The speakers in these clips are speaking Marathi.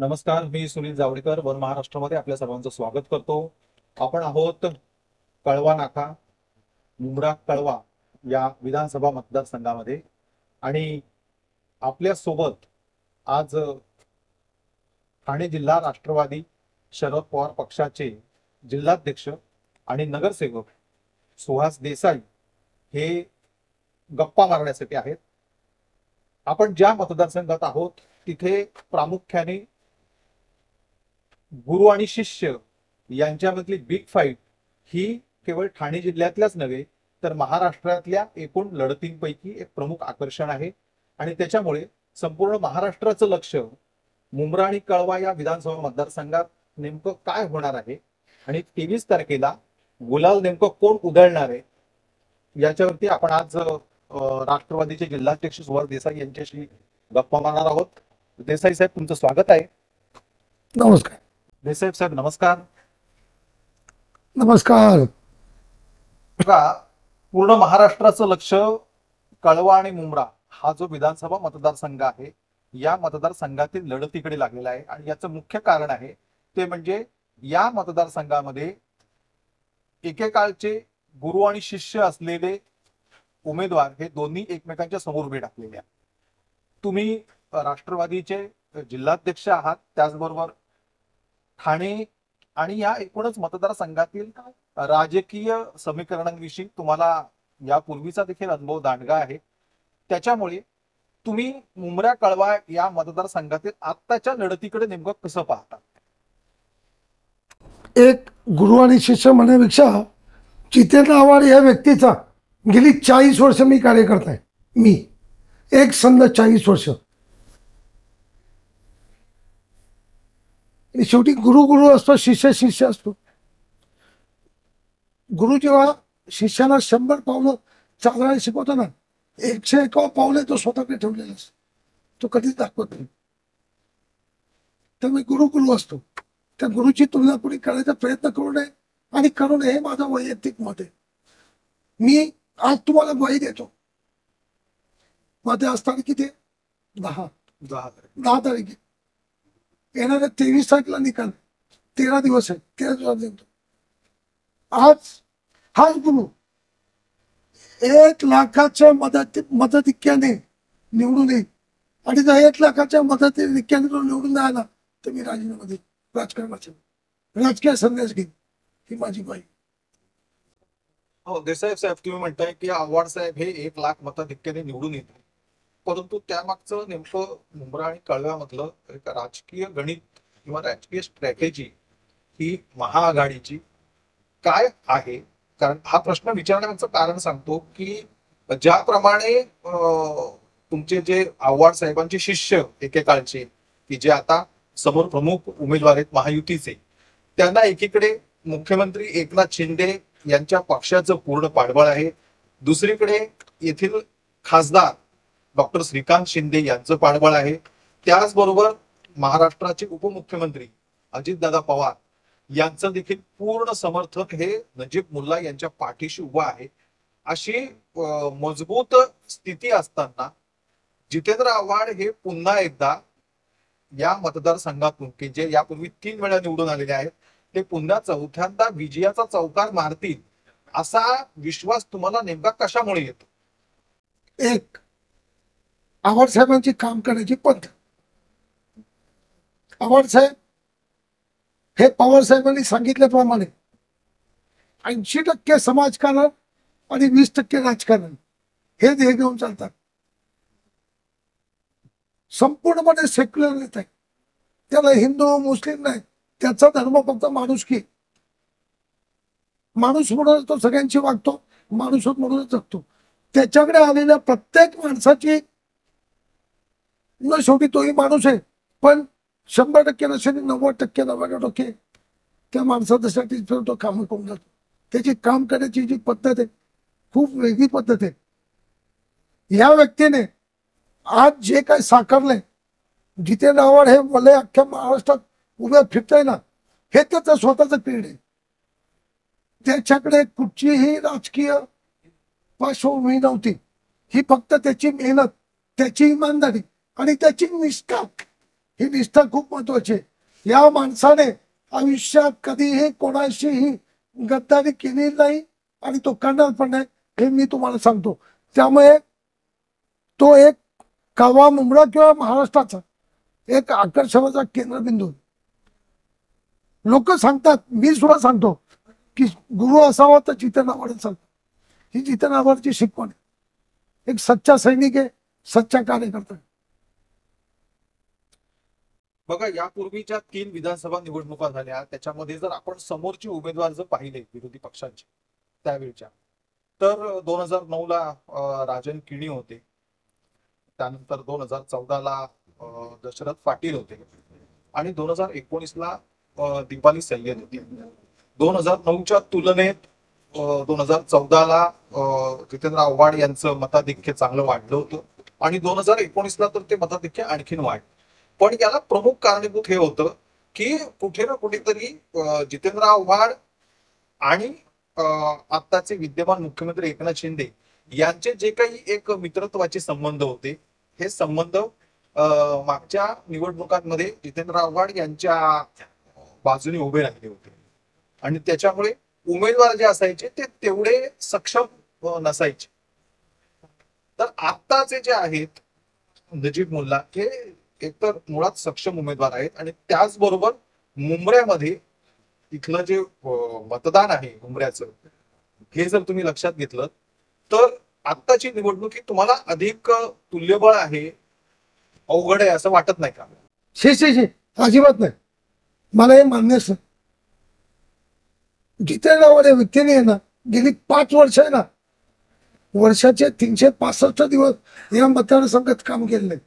नमस्कार, मी सुनील जावडेकर वन महाराष्ट्रामध्ये आपल्या सर्वांचं स्वागत करतो। आपण आहोत कळवा नाका, मुंब्रा कळवा या विधानसभा मतदारसंघामध्ये आणि आपल्या सोबत आज ठाणे जिल्हा राष्ट्रवादी शरद पवार पक्षाचे जिल्हाध्यक्ष आणि नगरसेवक सुहास देसाई हे गप्पा मारण्यासाठी आहेत। आपण ज्या मतदारसंघात आहोत तिथे प्रामुख्याने गुरु आणि शिष्य यांच्यामधली बिग फाईट ही केवळ ठाणे जिल्ह्यातल्याच नव्हे तर महाराष्ट्रातल्या एकूण लढतींपैकी एक प्रमुख आकर्षण आहे आणि त्याच्यामुळे संपूर्ण महाराष्ट्राचं लक्ष मुंब्रा आणि कळवा या विधानसभा मतदारसंघात नेमकं काय होणार आहे आणि 23 तारखेला गुलाल नेमकं कोण उधळणार आहे याच्यावरती आपण आज राष्ट्रवादीचे जिल्हाध्यक्ष सुहास देसाई यांच्याशी गप्पा मारणार आहोत। देसाई साहेब, तुमचं स्वागत आहे। नमस्कार। देसाई साहेब नमस्कार। नमस्कार। बघा, पूर्ण महाराष्ट्राचं लक्ष कळवा आणि मुंब्रा हा जो विधानसभा मतदारसंघ आहे या मतदारसंघातील लढतीकडे लागलेला आहे आणि याचं मुख्य कारण आहे ते म्हणजे या मतदारसंघामध्ये एकेकाळचे गुरु आणि शिष्य असलेले उमेदवार हे दोन्ही एकमेकांच्या समोर उभे टाकलेले आहेत। तुम्ही राष्ट्रवादीचे जिल्हाध्यक्ष आहात, त्याचबरोबर ठाणे आणि या एकूणच मतदारसंघातील राजकीय समीकरणांविषयी तुम्हाला यापूर्वीचा देखील अनुभव दांडगा आहे। त्याच्यामुळे तुम्ही मुंब्रा कळवा या मतदारसंघातील आत्ताच्या लढतीकडे नेमकं कसं पाहता? एक गुरु आणि शिष्य म्हणण्यापेक्षा जितेंद्र आव्हाड या व्यक्तीचा गेली 40 वर्ष मी कार्यकर्ता आहे। मी एक संघ 40 वर्ष आणि शेवटी गुरु गुरु असतो, शिष्य शिष्य असतो। गुरु जेव्हा शिष्याला 100 पावलं चालवायला शिकवतो ना, 101 पावले तो स्वतःकडे ठेवलेला असतो, तो कधीच दाखवत नाही। त्यामुळे गुरु गुरु असतो, त्या गुरुची तुलना कोणी करायचा प्रयत्न करू नये आणि करू नये हे माझं वैयक्तिक मत आहे। मी आज तुम्हाला ग्वाही देतो, माझ्या आज तारीख किती? 10 तारीख येणाऱ्या 23 तारखेला निकाल, 13 दिवस आहे, 13 दिवस देतो। आज हाच गुरु 1 लाखाच्या मदतिक्याने निवडून येईल आणि जर 1 लाखाच्या मदतिक्याने निवडून नाही आला तर मी राजीनामा देईन, राजकारणाचा राजकीय संन्यास घेईन, ही माझी ग्वाही। हो देसाई साहेब, तुम्ही म्हणताय की आव्हाड साहेब हे 1 लाख मताधिक्याने निवडून येतील, परंतु त्यामागचं नेमकं मुंब्रा आणि कळव्यामधलं एक राजकीय गणित किंवा राजकीय स्ट्रॅटेजी ही महाआघाडीची काय आहे? कारण हा प्रश्न विचारण्याचं कारण सांगतो की ज्याप्रमाणे तुमचे जे आव्हाड साहेबांचे शिष्य एकेकाळचे की जे आता समोर प्रमुख उमेदवार आहेत महायुतीचे, त्यांना एकीकडे मुख्यमंत्री एकनाथ शिंदे यांच्या पक्षाचं पूर्ण पाठबळ आहे, दुसरीकडे येथील खासदार डॉक्टर श्रीकांत शिंदे यांचं पाठबळ आहे, त्याचबरोबर महाराष्ट्राचे उपमुख्यमंत्री अजितदादा पवार यांचं देखील पूर्ण समर्थन हे नजीब मुल्ला यांच्या पाठीशी उभं आहे। अशी मजबूत स्थिती असताना जितेंद्र आव्हाड हे पुन्हा एकदा या मतदारसंघातून की जे यापूर्वी 3 वेळा निवडून आलेले आहेत ते पुन्हा चौथ्यांदा विजयाचा चौकार मारतील असा विश्वास तुम्हाला नेमका कशामुळे येतो? एक, आव्हाड साहेबांची काम करण्याची पद्धत। आव्हाड साहेब हे पवार साहेबांनी सांगितल्याप्रमाणे 80% समाजकारण आणि 20% राजकारण हे ध्येय घेऊन चालतात। संपूर्णपणे सेक्युलर नेता आहे, त्याला हिंदू मुस्लिम नाही, त्याचा धर्म फक्त माणुसकी। माणूस म्हणूनच तो सगळ्यांशी वागतो, माणूस म्हणूनच जगतो। त्याच्याकडे आलेल्या प्रत्येक माणसाची शेवटी तोही माणूस आहे, पण 100% नसेल 90% 99% त्या माणसासाठी तो काम करून जातो। त्याची काम करण्याची जी पद्धत आहे खूप वेगळी पद्धत आहे। या व्यक्तीने आज जे काही साकारलंय, जितेंद्र आव्हाड हे मला अख्ख्या महाराष्ट्रात उभ्या फिरताय ना, हे त्याचं स्वतःचं क्रीड आहे। त्याच्याकडे कुठचीही राजकीय पार्श्वभूमी नव्हती, ही फक्त त्याची मेहनत, त्याची इमानदारी आणि त्याची निष्ठा ही निष्ठा खूप महत्वाची आहे। या माणसाने आयुष्यात कधीही कोणाशीही गद्दारी केली नाही आणि तो करणार पण नाही, हे मी तुम्हाला सांगतो। त्यामुळे तो एक कावा मुंबरा किंवा महाराष्ट्राचा एक आकर्षणाचा केंद्रबिंदू। लोक सांगतात, मी सुद्धा सांगतो की गुरु असावा तर जितेंद्र आव्हाड असावा। ही जितेंद्र आव्हाडची शिकवण आहे। एक सच्चा सैनिक आहे, सच्चा कार्यकर्ता आहे। बघा, यापूर्वीच्या 3 विधानसभा निवडणुका झाल्या, त्याच्यामध्ये जर आपण समोरचे उमेदवार जर पाहिले विरोधी पक्षांचे त्यावेळच्या, तर 2009 ला राजन किणी होते, त्यानंतर 2014 ला दशरथ पाटील होते आणि 2019 ला दीपाली सय्यद होती। 2009च्या तुलनेत 2014 ला जितेंद्र आव्हाड यांचं मताधिक्य चांगलं वाढलं होतं आणि 2019 ला तर ते मताधिक्य आणखीन वाढलं। पण याला प्रमुख कारणीभूत हे होतं की कुठे ना कुठेतरी जितेंद्र आव्हाड आणि आत्ताचे विद्यमान मुख्यमंत्री एकनाथ शिंदे यांचे जे काही एक मित्रत्वाचे संबंध होते, हे संबंध मागच्या निवडणुकांमध्ये जितेंद्र आव्हाड यांच्या बाजूने उभे राहिले होते आणि त्याच्यामुळे उमेदवार जे असायचे ते तेवढे सक्षम नसायचे। तर आत्ताचे जे आहेत नजीब मुल्ला हे एकतर मुळात सक्षम उमेदवार आहेत आणि त्याचबरोबर मुंबऱ्यामध्ये इथलं जे मतदान आहे मुंबऱ्याचं, हे जर तुम्ही लक्षात घेतलं तर आत्ताची निवडणूक ही तुम्हाला अधिक तुल्यबळ आहे, अवघड आहे असं वाटत नाही का? शे अजिबात नाही, मला हे मान्यच नाही। जितेंद्र आव्हाड या व्यक्तीने आहे ना, गेली 5 वर्ष आहे ना, वर्षाचे 365 दिवस या मतदारसंघात काम केलं नाही,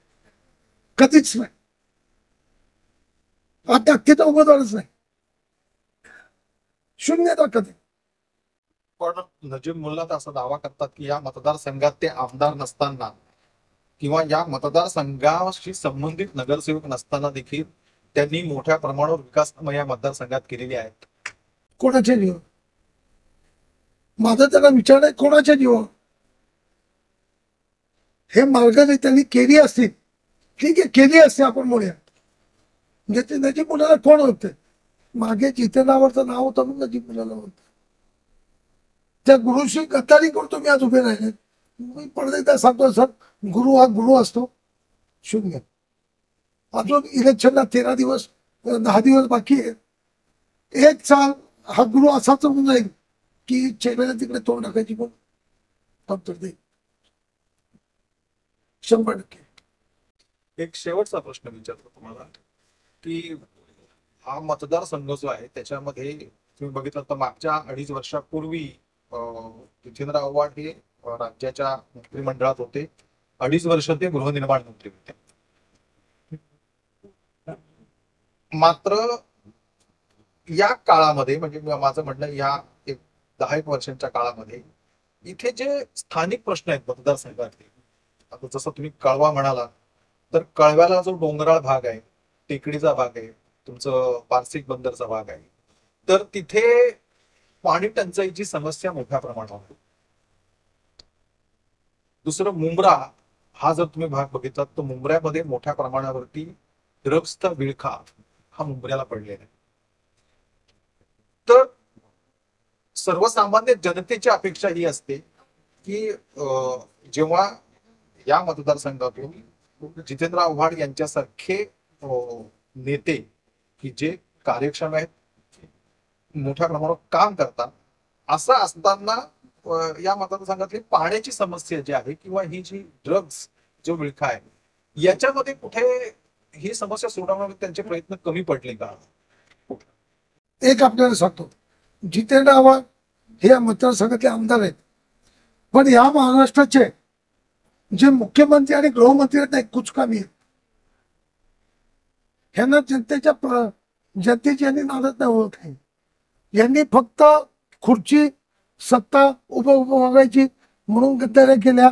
कधीच नाही। आता अख्खीचा उमेदवारच नाही, शून्यता कधी। पण नजीब मुल्ला तर असा दावा करतात की या मतदारसंघात ते आमदार नसताना किंवा या मतदारसंघाशी संबंधित नगरसेवक नसताना देखील त्यांनी मोठ्या प्रमाणावर विकास कामं या मतदारसंघात केलेली आहेत। कोणाच्या जीव? माझा त्याला विचार आहे, कोणाच्या जीव? हे मार्ग जर त्यांनी केली असती, ठीक आहे, केली असते, आपण म्हणूया। म्हणजे ते नजीब मुलाला कोण होते? मागे जितेंद्र आव्हाडचं नाव होतं म्हणून नजीब मुलाला होतं। त्या गुरुशी गद्दारी करून तुम्ही आज उभे राहिले। मी परत एकदा सांगतो सर, गुरु हा गुरु असतो, शून्य। अजून इलेक्शनला 13 दिवस 10 दिवस बाकी आहे। एक साल हा गुरु असाच होऊन जाईल की चेहऱ्याला तिकडे तोंड टाकायची पण तर देईल, 100%। एक शेवटचा प्रश्न विचारतो तुम्हाला की हा मतदारसंघ जो आहे त्याच्यामध्ये तुम्ही बघितलं तर मागच्या 2.5 वर्षापूर्वी जितेंद्र आव्हाड हे राज्याच्या मंत्रिमंडळात होते, 2.5 वर्ष ते गृहनिर्माण मंत्री होते। मात्र या काळामध्ये, म्हणजे माझं म्हणणं या 10 वर्षांच्या काळामध्ये इथे जे स्थानिक प्रश्न आहेत मतदारसंघातले, आता जसं तुम्ही कळवा म्हणाला तर कळव्याला जो डोंगराळ भाग आहे, टेकडीचा भाग आहे, तुमचं पारसिक बंदरचा भाग आहे, तर तिथे पाणी टंचाईची समस्या मोठ्या प्रमाणावर आहे। दुसरं मुंब्रा हा जर तुम्ही भाग बघितलात तर मुंब्र्यामध्ये मोठ्या प्रमाणावरती ड्रग्सचा विळखा हा मुंबऱ्याला पडलेला आहे। तर सर्वसामान्य जनतेची अपेक्षा ही असते की जेव्हा या मतदारसंघातून जितेंद्र आव्हाड यांच्यासारखे नेते की जे कार्यक्षम आहेत, मोठ्या प्रमाणावर काम करतात, असं असताना या मतदारसंघातली पाण्याची समस्या जी आहे किंवा ही जी ड्रग्स जो विळखा आहे, याच्यामध्ये कुठे ही समस्या सोडवण्यामध्ये त्यांचे प्रयत्न कमी पडले का? एक आपल्याला सांगतो, जितेंद्र आव्हाड हे या मतदारसंघातले आमदार आहेत, पण या महाराष्ट्राचे जे मुख्यमंत्री आणि गृहमंत्री आहेत ना, कुचकामी आहेत। ह्यांना जनतेची यांनी नादात नाही ओळख आहे। यांनी फक्त खुर्ची, सत्ता उभं बघायची म्हणून गद्दाऱ्या केल्या,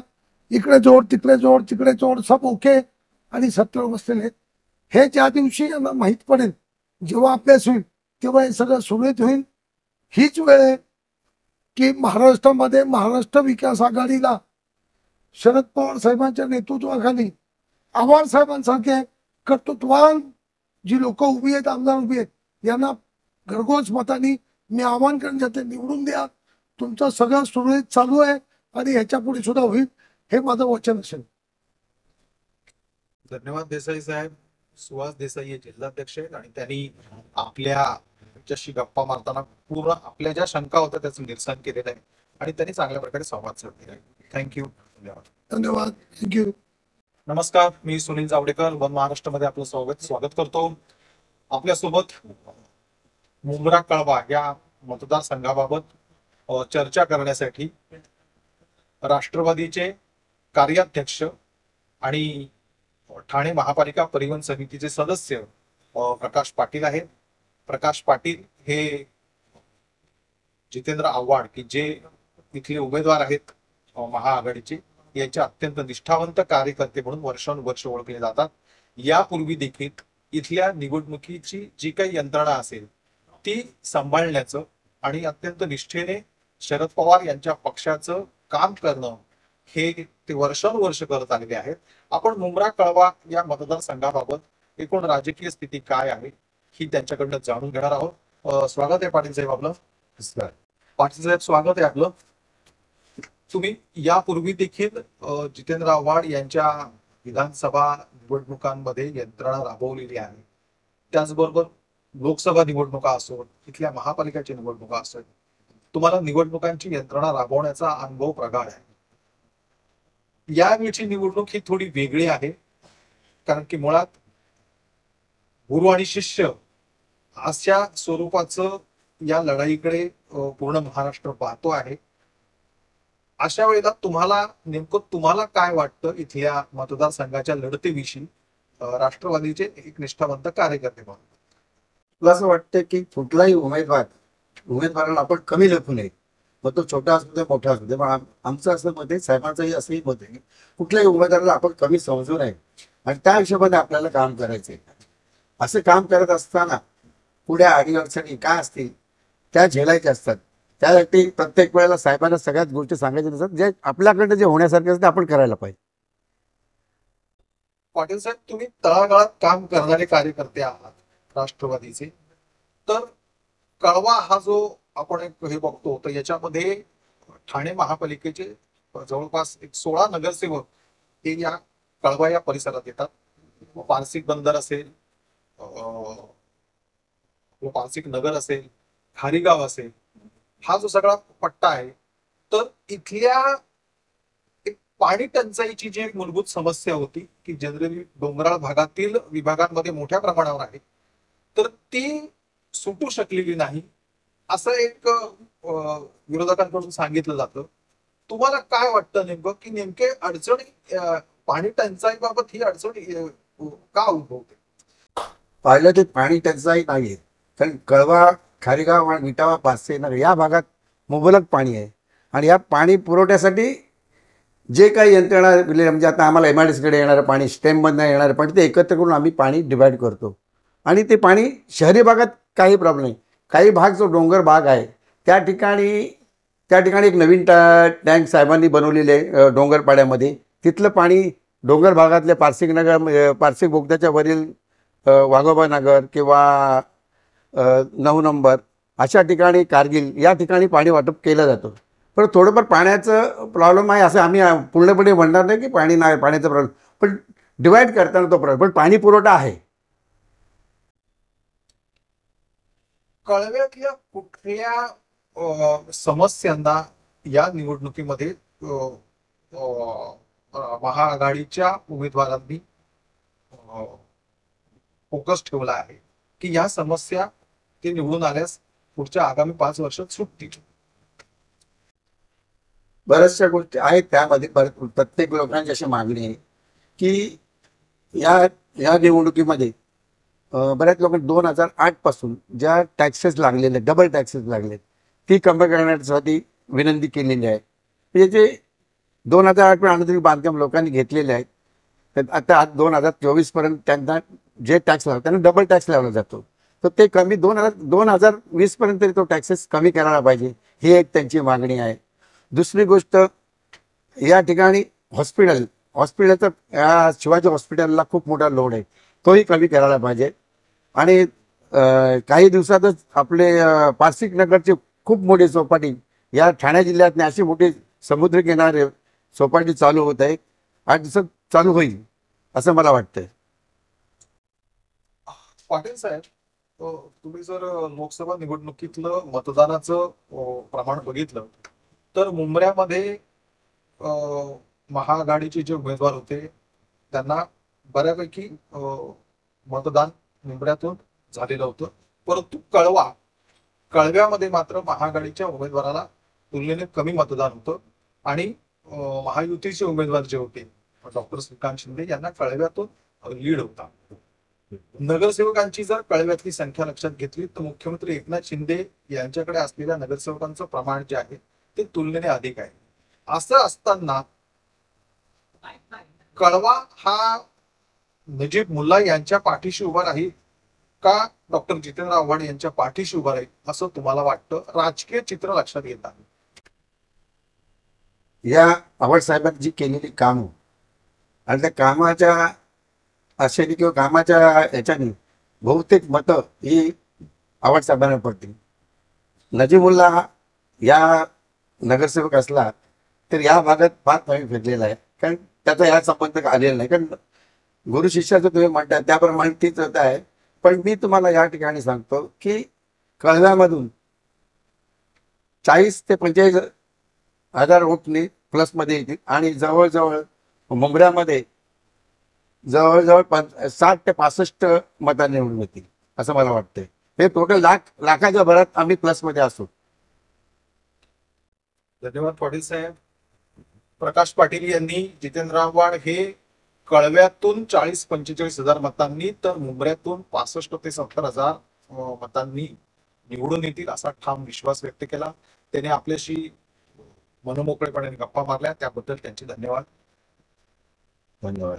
इकडे जोड, तिकडे जोड, तिकडे जोड, सब ओके, आणि सत्तेवर बसलेले आहेत। हे ज्या दिवशी यांना माहीत पडेल, जेव्हा अभ्यास होईल, तेव्हा हे सगळं सुरळीत होईल। हीच वेळ आहे की महाराष्ट्रामध्ये महाराष्ट्र विकास आघाडीला शरद पवार साहेबांच्या नेतृत्वाखाली आव्हाड साहेबांसारखे कर्तृत्वान जी लोक उभी आहेत, आमदार उभी आहेत, यांना घरघोस मतांनी मी आवाहन करेन जाते निवडून द्या. तुमचं सगळं सुरळीत चालू आहे आणि ह्याच्या पुढे सुद्धा होईल, हे माझं वचन असेल. धन्यवाद देसाई साहेब. सुहास देसाई हे जिल्हाध्यक्ष आहेत आणि त्यांनी आपल्याशी गप्पा मारताना पूर्ण आपल्या ज्या शंका होत्या त्याचं निरसन केलेलं आहे आणि त्यांनी चांगल्या प्रकारे संवाद साधलेला आहे. थँक्यू. धन्यवाद. धन्यवाद. थँक्यू. नमस्कार, मी सुनील जावडेकर, वन महाराष्ट्रामध्ये आपलं स्वागत करतो. आपल्यासोबत मुंब्रा कळवा या मतदारसंघाबाबत चर्चा करण्यासाठी राष्ट्रवादीचे कार्याध्यक्ष आणि ठाणे महापालिका परिवहन समितीचे सदस्य प्रकाश पाटील आहेत. प्रकाश पाटील हे जितेंद्र आव्हाड की जे इथले उमेदवार आहेत महाआघाडीचे, याचे अत्यंत निष्ठावंत कार्यकर्ते म्हणून वर्षानुवर्ष ओळखले जातात. यापूर्वी देखील इथल्या निवडणुकीची जी काही यंत्रणा असेल ती सांभाळण्याचं आणि अत्यंत निष्ठेने शरद पवार यांच्या पक्षाचं काम करणं हे ते वर्षानुवर्ष करत आलेले आहेत. आपण मुंब्रा कळवा या मतदारसंघाबाबत एकूण राजकीय स्थिती काय आहे ही त्यांच्याकडनं जाणून घेणार आहोत. स्वागत आहे पाटील साहेब आपलं. पाटील साहेब स्वागत आहे आपलं. तुम्ही यापूर्वी देखील जितेंद्र आव्हाड यांच्या विधानसभा निवडणुकांमध्ये यंत्रणा राबवलेली आहे. त्याचबरोबर लोकसभा निवडणुका असो, इथल्या महापालिकेच्या निवडणुका असो, तुम्हाला निवडणुकांची यंत्रणा राबवण्याचा अनुभव प्रगाढ आहे. यावेळची निवडणूक ही थोडी वेगळी आहे, कारण की मुळात गुरु आणि शिष्य अशा स्वरूपाचं या लढाईकडे पूर्ण महाराष्ट्र पाहतो आहे. अशा वेळेला तुम्हाला काय वाटतं इथल्या मतदारसंघाच्या लढतीविषयी राष्ट्रवादीचे एक निष्ठावंत कार्यकर्ते म्हणून? मला असं वाटतं की कुठलाही उमेदवाराला आपण कमी लेखू नये, मग तो छोटा असू दे मोठा असू दे. पण आमचं असं मत आहे, साहेबांचंही असंही मत आहे, कुठल्याही उमेदवाराला आपण कमी समजू नये आणि त्या हिशोबाने आपल्याला काम करायचंय. असं काम करत असताना पुढे अडीअडचणी काय असतील त्या झेलायच्या असतात. त्यासाठी प्रत्येक वेळेला साहेबांना सगळ्याच गोष्टी सांगायच्या नसतात. जे आपल्याकडे जे होण्यासारखे असते आपण करायला पाहिजे. पाटील साहेब, तुम्ही तळागाळात काम करणारे कार्यकर्ते आहात राष्ट्रवादीचे, तर कळवा हा जो आपण हे बघतो तर याच्यामध्ये ठाणे महापालिकेचे जवळपास 16 नगरसेवक हे या कळवा या परिसरात येतात. पारसिक बंदर असेल, पारसिक नगर असेल, खारीगाव असेल, हा जो सगळा पट्टा आहे, तर इथल्या एक पाणी टंचाईची जी एक मूलभूत समस्या होती की जनरली डोंगराळ भागातील विभागांमध्ये मोठ्या प्रमाणावर आहे, तर ती सुटू शकलेली नाही असं एक विरोधकांकडून सांगितलं जातं. तुम्हाला काय वाटतं नेमकं की नेमके अडचणी पाणी टंचाई बाबत ही अडचणी का उद्भवते? पाहिलं ते पाणी टंचाई नाहीये, कारण कळवा, खारीगाव आणि विटावा, पाचसे नगर या भागात मुबलक पाणी आहे आणि या पाणी पुरवठ्यासाठी जे काही यंत्रणा म्हणजे आता आम्हाला MIDCकडे येणारं पाणी, स्टेममधनं येणारं पाणी ते एकत्र करून आम्ही पाणी डिवाइड करतो आणि ते पाणी शहरी भागात काही प्रॉब्लेम नाही. काही भाग जो डोंगर भाग आहे त्या ठिकाणी एक नवीन टँक साहेबांनी बनवलेले आहे डोंगरपाड्यामध्ये. तिथलं पाणी डोंगर भागातल्या पारसिक बोगद्याच्या वरील वाघोबा नगर किंवा 9 नंबर अशा ठिकाणी, कारगिल या ठिकाणी पाणी वाटप केलं जातं. पण थोडंफार पाण्याचं प्रॉब्लेम आहे असं आम्ही पूर्णपणे म्हणणार नाही की पाणी नाही, पाण्याचा प्रॉब्लेम, पण डिवाइड करताना तो प्रॉब्लेम, पण पाणी पुरवठा आहे. कळव्यातल्या कुठल्या समस्यांना या निवडणुकीमध्ये महाआघाडीच्या उमेदवारांनी फोकस ठेवला आहे की या समस्या ते निवडून आल्यास पुढच्या आगामी 5 वर्षात सुटतील? बऱ्याचशा गोष्टी आहेत त्यामध्ये. प्रत्येक लोकांची अशी मागणी आहे की या निवडणुकीमध्ये बऱ्याच लोकांनी 2008 पासून ज्या टॅक्सेस लागलेले, डबल टॅक्सेस लागलेत, ती कमी करण्यासाठी विनंती केलेली आहे. म्हणजे जे 2008 पर्यंत अनधिकृत बांधकाम लोकांनी घेतलेले आहेत, तर आता 2024 पर्यंत त्यांना जे टॅक्स लागतात त्यांना डबल टॅक्स लावला जातो. तर ते कमी 2020 पर्यंत तरी तो टॅक्सेस कमी करायला पाहिजे, ही एक त्यांची मागणी आहे. दुसरी गोष्ट, या ठिकाणी हॉस्पिटलचं या शिवाजी हॉस्पिटलला खूप मोठा लोड आहे. तोही कमी करायला पाहिजे. आणि काही दिवसातच आपले पारसिक नगरची खूप मोठी चौपाटी, या ठाणे जिल्ह्यातली अशी मोठी समुद्रकिनारे चौपाटी चालू होत आहे. 8 दिवसात चालू होईल असं मला वाटतंय. पाटील साहेब, तुम्ही जर लोकसभा निवडणुकीतलं मतदानाचं प्रमाण बघितलं तर मुंबऱ्यामध्ये महाआघाडीचे जे उमेदवार होते त्यांना बऱ्यापैकी मतदान मुंबऱ्यातून झालेलं होतं. परंतु कळव्यामध्ये मात्र महाआघाडीच्या उमेदवाराला तुलनेने कमी मतदान होतं आणि महायुतीचे उमेदवार जे होते डॉक्टर श्रीकांत शिंदे यांना कळव्यातून लीड होता. नगरसेवकांची जर कळव्यातली संख्या लक्षात घेतली तर मुख्यमंत्री एकनाथ शिंदे यांच्याकडे असलेल्या नगरसेवकांचं प्रमाण जे आहे ते तुलनेने अधिक आहे. असं असताना कळवा हा नजीब मुल्ला यांच्या पाठीशी उभा राहील का डॉक्टर जितेंद्र आव्हाड यांच्या पाठीशी उभा राहील असं तुम्हाला वाटतं, राजकीय चित्र लक्षात घेता? या आव्हाड साहेबांनी जी केलेली कामं आणि त्या कामाच्या आशेने किंवा कामाच्या याच्याने बहुतेक मतं ही आव्हाड साहेबांना पडतील. नजीमुल्ला या नगरसेवक असला तर या भागात फार कमी फिरलेला आहे, कारण त्याचा या संबंध आलेला नाही. कारण गुरु शिष्याचं तुम्ही म्हणता त्याप्रमाणे तीच होत आहे. पण मी तुम्हाला या ठिकाणी सांगतो की कळव्यामधून 40 ते 45 हजार वोटनी प्लसमध्ये येतील आणि जवळजवळ मुंबऱ्यामध्ये जवळजवळ 60 ते 65 मतांनी निवडून येतील असं मला वाटतंय. हे टोटल लाखाच्या भरात आम्ही प्लसमध्ये असू. धन्यवाद पाटील साहेब. प्रकाश पाटील यांनी जितेंद्र आव्हाड हे कळव्यातून 40-45 हजार मतांनी तर मुंबऱ्यातून 65 ते 70 हजार मतांनी निवडून येतील असा ठाम विश्वास व्यक्त केला. त्याने आपल्याशी मनमोकळेपणाने गप्पा मारल्या त्याबद्दल त्यांचे धन्यवाद. धन्यवाद.